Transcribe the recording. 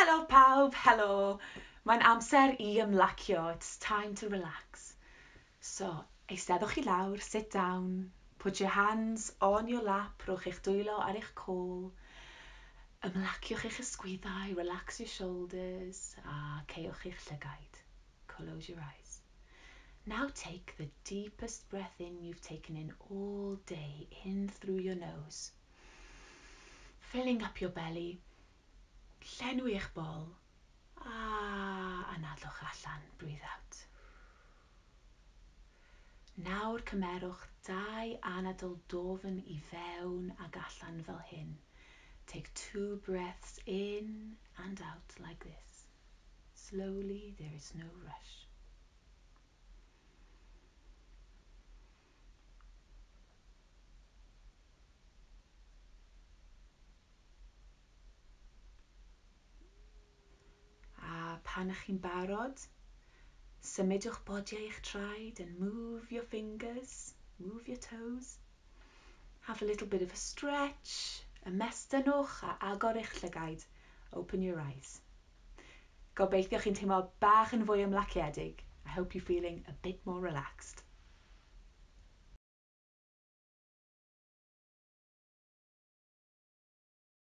Helo pawb, helo. Mae'n amser i ymlacio. It's time to relax. So, eistedwch i lawr, sit down. Put your hands on your lap, rhowch eich dwylo ar eich côl. Ymlaciwch eich ysgwyddau, relax your shoulders, a ceiwch eich llygaid. Close your eyes. Now take the deepest breath in you've taken in all day, in through your nose. Filling up your belly. Llenwi eich bol. Anadlwch allan, breathe out. Nawr cymerwch 2 anadl dofn i fewn ac allan fel hyn. Take 2 breaths in and out like this. Slowly, there is no rush. A pan ych chi'n barod, symudwch bodiau eich traed and move your fingers, move your toes. Have a little bit of a stretch. Ymestynwch a agor eich llygaid. Open your eyes. Gobeithio chi'n teimlo bach yn fwy ymlaciedig. I hope you're feeling a bit more relaxed.